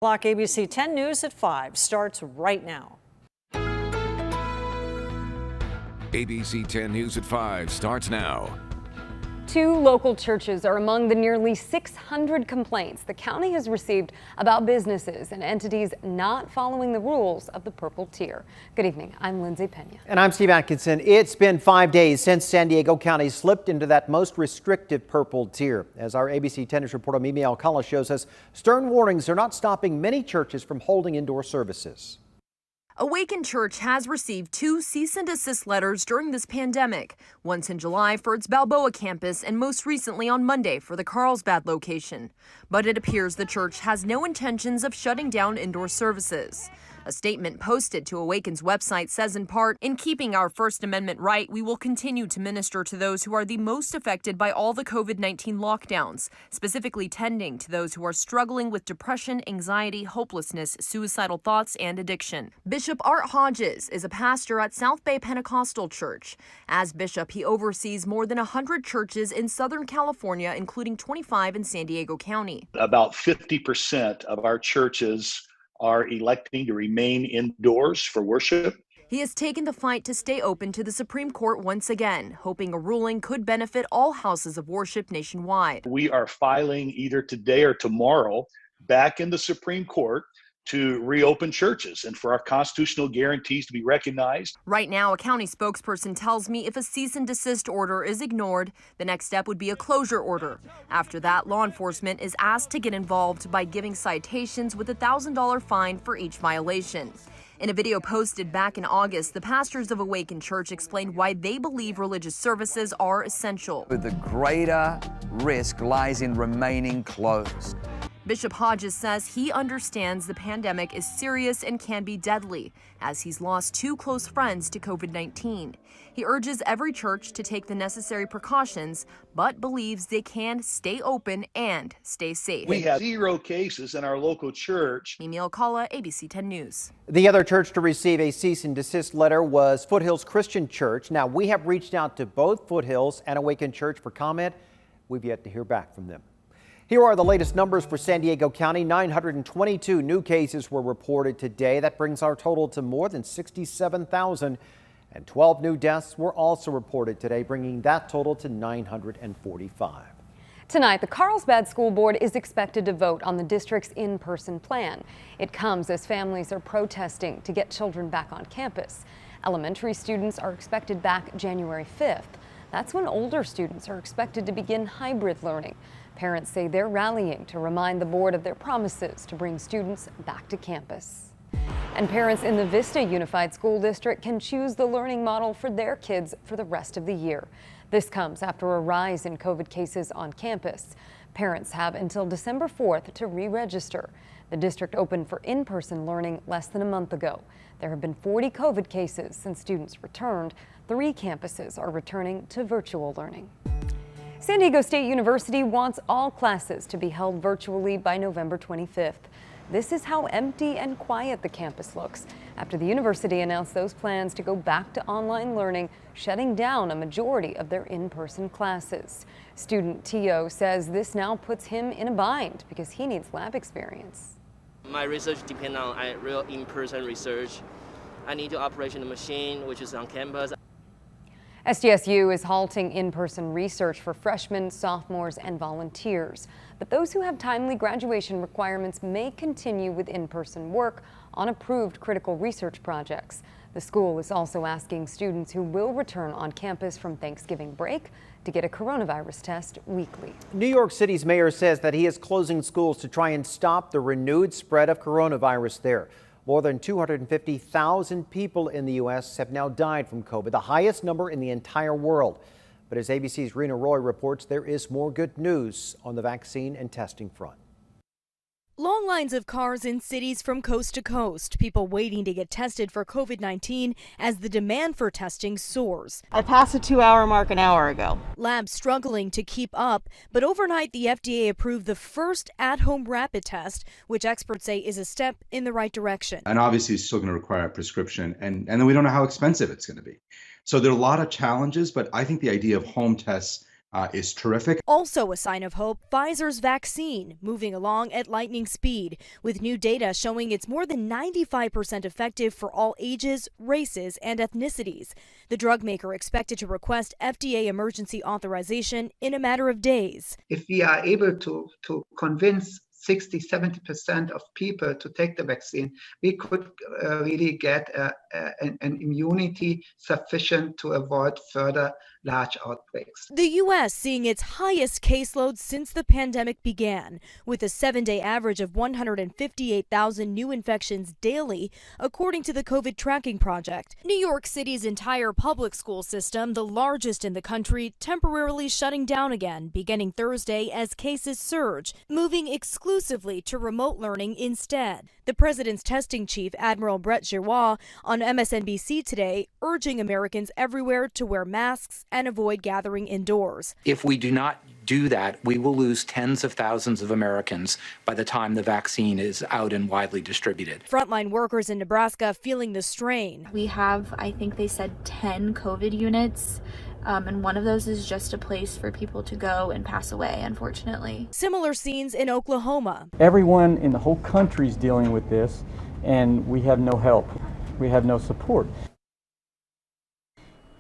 Block ABC 10 News at 5 starts right now. ABC 10 News at 5 starts now. 2 local churches are among the nearly 600 complaints the county has received about businesses and entities not following the rules of the purple tier. Good evening, I'm Lindsay Pena. And I'm Steve Atkinson. It's been 5 days since San Diego County slipped into that most restrictive purple tier. As our ABC 10 News reporter Mimi Alcala shows us, stern warnings are not stopping many churches from holding indoor services. Awaken Church has received 2 cease and desist letters during this pandemic, once in July for its Balboa campus and most recently on Monday for the Carlsbad location. But it appears the church has no intentions of shutting down indoor services. A statement posted to Awaken's website says in part, "In keeping our First Amendment right, we will continue to minister to those who are the most affected by all the COVID-19 lockdowns, specifically tending to those who are struggling with depression, anxiety, hopelessness, suicidal thoughts, and addiction." Bishop Art Hodges is a pastor at South Bay Pentecostal Church. As bishop, he oversees more than 100 churches in Southern California, including 25 in San Diego County. About 50% of our churches are electing to remain indoors for worship. He has taken the fight to stay open to the Supreme Court once again, hoping a ruling could benefit all houses of worship nationwide. We are filing either today or tomorrow back in the Supreme Court to reopen churches and for our constitutional guarantees to be recognized. Right now, a county spokesperson tells me if a cease and desist order is ignored, the next step would be a closure order. After that, law enforcement is asked to get involved by giving citations with a $1,000 fine for each violation. In a video posted back in August, the pastors of Awaken Church explained why they believe religious services are essential. The greater risk lies in remaining closed. Bishop Hodges says he understands the pandemic is serious and can be deadly, as he's lost 2 close friends to COVID-19. He urges every church to take the necessary precautions, but believes they can stay open and stay safe. We have 0 cases in our local church. Mimi Alcala, ABC 10 News. The other church to receive a cease and desist letter was Foothills Christian Church. Now, we have reached out to both Foothills and Awaken Church for comment. We've yet to hear back from them. Here are the latest numbers for San Diego County. 922 new cases were reported today. That brings our total to more than 67,000. And 12 new deaths were also reported today, bringing that total to 945. Tonight, the Carlsbad School Board is expected to vote on the district's in-person plan. It comes as families are protesting to get children back on campus. Elementary students are expected back January 5th. That's when older students are expected to begin hybrid learning. Parents say they're rallying to remind the board of their promises to bring students back to campus. And parents in the Vista Unified School District can choose the learning model for their kids for the rest of the year. This comes after a rise in COVID cases on campus. Parents have until December 4th to re-register. The district opened for in-person learning less than a month ago. There have been 40 COVID cases since students returned. 3 campuses are returning to virtual learning. San Diego State University wants all classes to be held virtually by November 25th. This is how empty and quiet the campus looks after the university announced those plans to go back to online learning, shutting down a majority of their in-person classes. Student Tio says this now puts him in a bind because he needs lab experience. My research depends on real in-person research. I need to operate the machine, which is on campus. SDSU is halting in-person research for freshmen, sophomores, and volunteers. But those who have timely graduation requirements may continue with in-person work on approved critical research projects. The school is also asking students who will return on campus from Thanksgiving break to get a coronavirus test weekly. New York City's mayor says that he is closing schools to try and stop the renewed spread of coronavirus there. More than 250,000 people in the U.S. have now died from COVID, the highest number in the entire world. But as ABC's Rena Roy reports, there is more good news on the vaccine and testing front. Long lines of cars in cities from coast to coast, people waiting to get tested for COVID-19 as the demand for testing soars. I passed the 2-hour mark an hour ago. Labs struggling to keep up, but overnight the FDA approved the first at-home rapid test, which experts say is a step in the right direction. And obviously it's still going to require a prescription, and then we don't know how expensive it's going to be. So there are a lot of challenges, but I think the idea of home tests is terrific. Also a sign of hope, Pfizer's vaccine moving along at lightning speed, with new data showing it's more than 95% effective for all ages, races, and ethnicities. The drug maker expected to request FDA emergency authorization in a matter of days. If we are able to convince 60-70% of people to take the vaccine, we could really get an immunity sufficient to avoid further large outbreaks. The U.S. seeing its highest caseload since the pandemic began, with a 7-day average of 158,000 new infections daily, according to the COVID Tracking Project. New York City's entire public school system, the largest in the country, temporarily shutting down again, beginning Thursday as cases surge, moving exclusively to remote learning instead. The president's testing chief, Admiral Brett Giroir, on MSNBC today, urging Americans everywhere to wear masks and avoid gathering indoors. If we do not do that, we will lose tens of thousands of Americans by the time the vaccine is out and widely distributed. Frontline workers in Nebraska feeling the strain. We have, I think they said 10 COVID units. And one of those is just a place for people to go and pass away, unfortunately. Similar scenes in Oklahoma. Everyone in the whole country is dealing with this, and we have no help. We have no support.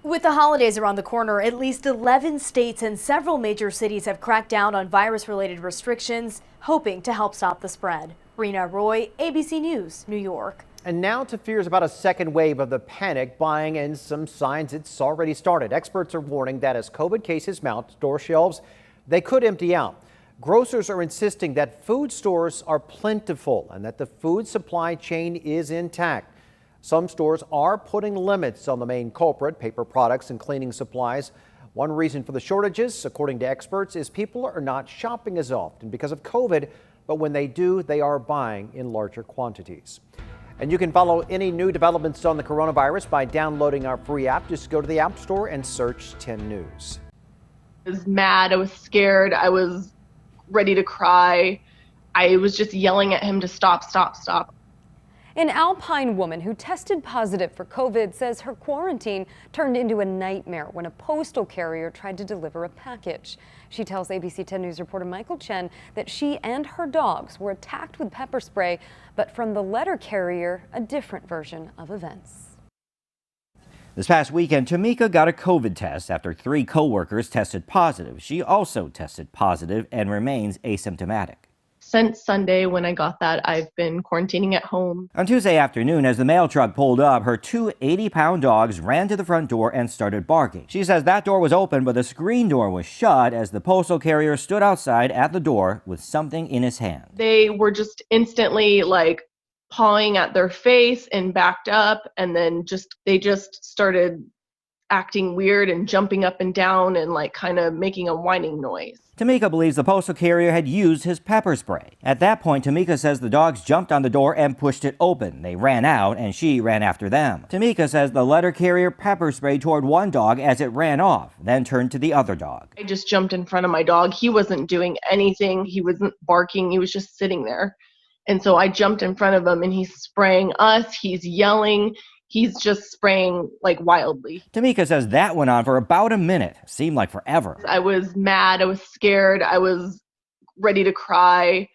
With the holidays around the corner, at least 11 states and several major cities have cracked down on virus-related restrictions, hoping to help stop the spread. Rena Roy, ABC News, New York. And now to fears about a second wave of the panic buying and some signs it's already started. Experts are warning that as COVID cases mount, store shelves, they could empty out. Grocers are insisting that food stores are plentiful and that the food supply chain is intact. Some stores are putting limits on the main culprit, paper products and cleaning supplies. One reason for the shortages, according to experts, is people are not shopping as often because of COVID, but when they do, they are buying in larger quantities. And you can follow any new developments on the coronavirus by downloading our free app. Just go to the App Store and search 10 News. I was mad. I was scared. I was ready to cry. I was just yelling at him to stop, stop, stop. An Alpine woman who tested positive for COVID says her quarantine turned into a nightmare when a postal carrier tried to deliver a package. She tells ABC 10 News reporter Michael Chen that she and her dogs were attacked with pepper spray, but from the letter carrier, a different version of events. This past weekend, Tamika got a COVID test after 3 co-workers tested positive. She also tested positive and remains asymptomatic. Since Sunday when I got that, I've been quarantining at home. On Tuesday afternoon, as the mail truck pulled up, her 2 80-pound dogs ran to the front door and started barking. She says that door was open, but the screen door was shut as the postal carrier stood outside at the door with something in his hand. They were just instantly like pawing at their face and backed up, and then they just started acting weird and jumping up and down and like kind of making a whining noise. Tamika believes the postal carrier had used his pepper spray. At that point, Tamika says the dogs jumped on the door and pushed it open. They ran out and she ran after them. Tamika says the letter carrier pepper sprayed toward one dog as it ran off, then turned to the other dog. I just jumped in front of my dog. He wasn't doing anything. He wasn't barking. He was just sitting there. And so I jumped in front of him and he's spraying us. He's yelling. He's just spraying like wildly. Tamika says that went on for about a minute. Seemed like forever. I was mad. I was scared. I was ready to cry.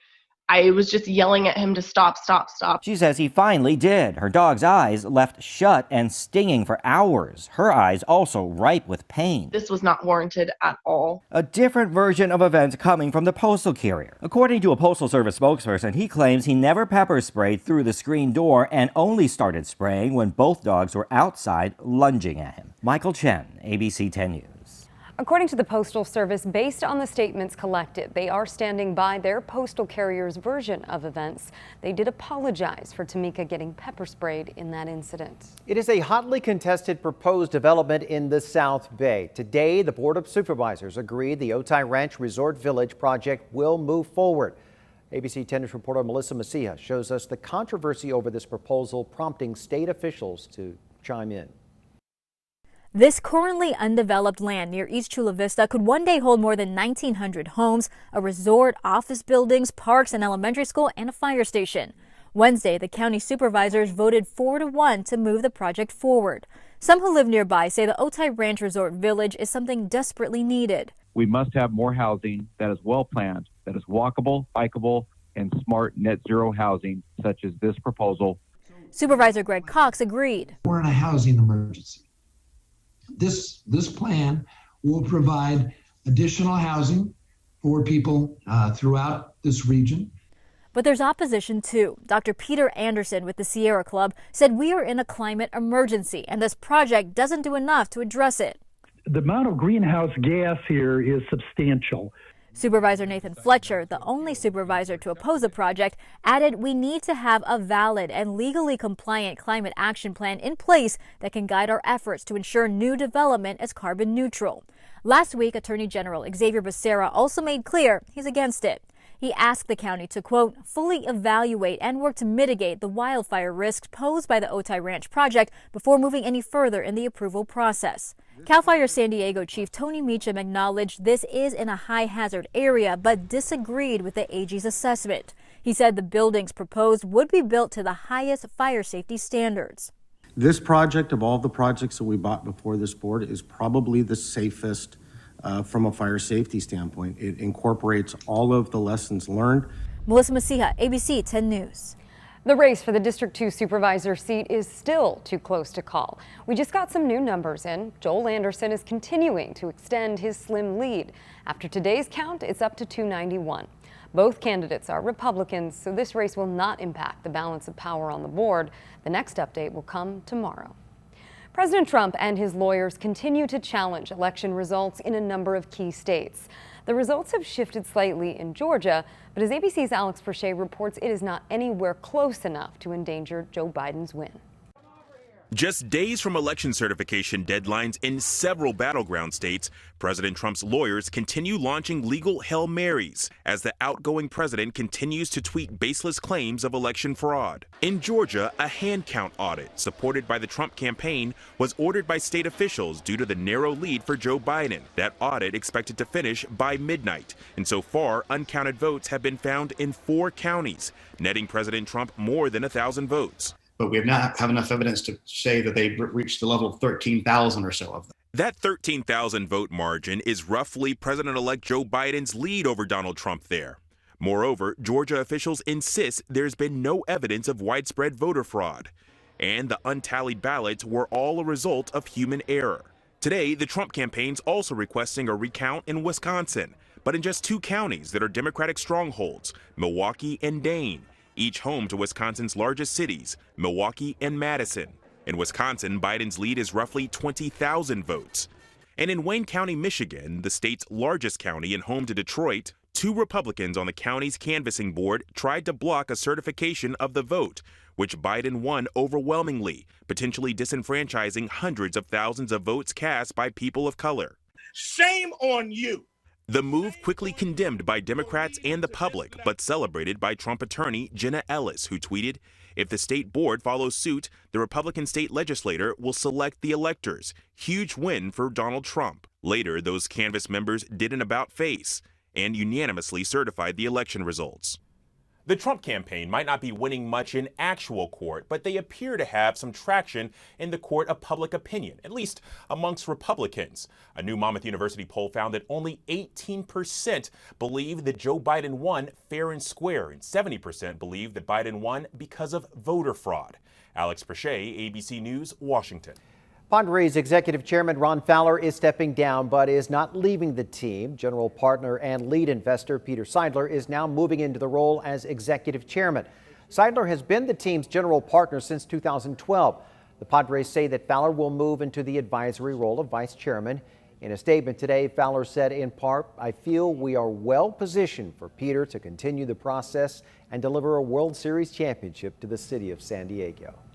I was just yelling at him to stop, stop, stop. She says he finally did. Her dog's eyes left shut and stinging for hours. Her eyes also ripe with pain. This was not warranted at all. A different version of events coming from the postal carrier. According to a Postal Service spokesperson, he claims he never pepper sprayed through the screen door and only started spraying when both dogs were outside lunging at him. Michael Chen, ABC 10 News. According to the Postal Service, based on the statements collected, they are standing by their postal carrier's version of events. They did apologize for Tamika getting pepper sprayed in that incident. It is a hotly contested proposed development in the South Bay. Today, the Board of Supervisors agreed the Otay Ranch Resort Village project will move forward. ABC 10 News reporter Melissa Macia shows us the controversy over this proposal, prompting state officials to chime in. This currently undeveloped land near East Chula Vista could one day hold more than 1,900 homes, a resort, office buildings, parks, an elementary school, and a fire station. Wednesday, the county supervisors voted 4-1 to move the project forward. Some who live nearby say the Otay Ranch Resort Village is something desperately needed. We must have more housing that is well planned, that is walkable, bikeable, and smart net zero housing, such as this proposal. Supervisor Greg Cox agreed. We're in a housing emergency. This plan will provide additional housing for people throughout this region. But there's opposition too. Dr. Peter Anderson with the Sierra Club said we are in a climate emergency and this project doesn't do enough to address it. The amount of greenhouse gas here is substantial. Supervisor Nathan Fletcher, the only supervisor to oppose the project, added we need to have a valid and legally compliant climate action plan in place that can guide our efforts to ensure new development is carbon neutral. Last week, Attorney General Xavier Becerra also made clear he's against it. He asked the county to, quote, fully evaluate and work to mitigate the wildfire risks posed by the Otay Ranch project before moving any further in the approval process. CAL FIRE San Diego Chief Tony Meacham acknowledged this is in a high hazard area, but disagreed with the AG's assessment. He said the buildings proposed would be built to the highest fire safety standards. This project, of all the projects that we bought before this board, is probably the safest from a fire safety standpoint. It incorporates all of the lessons learned. Melissa Masiha, ABC 10 News. The race for the District 2 supervisor seat is still too close to call. We just got some new numbers in. Joel Anderson is continuing to extend his slim lead. After today's count, it's up to 291. Both candidates are Republicans, so this race will not impact the balance of power on the board. The next update will come tomorrow. President Trump and his lawyers continue to challenge election results in a number of key states. The results have shifted slightly in Georgia, but as ABC's Alex Perche reports, it is not anywhere close enough to endanger Joe Biden's win. Just days from election certification deadlines in several battleground states, President Trump's lawyers continue launching legal Hail Marys as the outgoing president continues to tweet baseless claims of election fraud. In Georgia, a hand count audit supported by the Trump campaign was ordered by state officials due to the narrow lead for Joe Biden. That audit expected to finish by midnight, and so far, uncounted votes have been found in 4 counties, netting President Trump more than 1,000 votes. But we have not have enough evidence to say that they've reached the level of 13,000 or so of them. That 13,000 vote margin is roughly President-elect Joe Biden's lead over Donald Trump there. Moreover, Georgia officials insist there's been no evidence of widespread voter fraud, and the untallied ballots were all a result of human error. Today, the Trump campaign's also requesting a recount in Wisconsin, but in just 2 counties that are Democratic strongholds, Milwaukee and Dane, each home to Wisconsin's largest cities, Milwaukee and Madison. In Wisconsin, Biden's lead is roughly 20,000 votes. And in Wayne County, Michigan, the state's largest county and home to Detroit, 2 Republicans on the county's canvassing board tried to block a certification of the vote, which Biden won overwhelmingly, potentially disenfranchising hundreds of thousands of votes cast by people of color. Shame on you! The move quickly condemned by Democrats and the public, but celebrated by Trump attorney Jenna Ellis, who tweeted, "If the state board follows suit, the Republican state legislator will select the electors. Huge win for Donald Trump." Later, those canvass members did an about-face and unanimously certified the election results. The Trump campaign might not be winning much in actual court, but they appear to have some traction in the court of public opinion, at least amongst Republicans. A new Monmouth University poll found that only 18% believe that Joe Biden won fair and square, and 70% believe that Biden won because of voter fraud. Alex Perche, ABC News, Washington. Padres Executive Chairman Ron Fowler is stepping down but is not leaving the team. General partner and lead investor Peter Seidler is now moving into the role as executive chairman. Seidler has been the team's general partner since 2012. The Padres say that Fowler will move into the advisory role of vice chairman. In a statement today, Fowler said in part, "I feel we are well positioned for Peter to continue the process and deliver a World Series championship to the city of San Diego."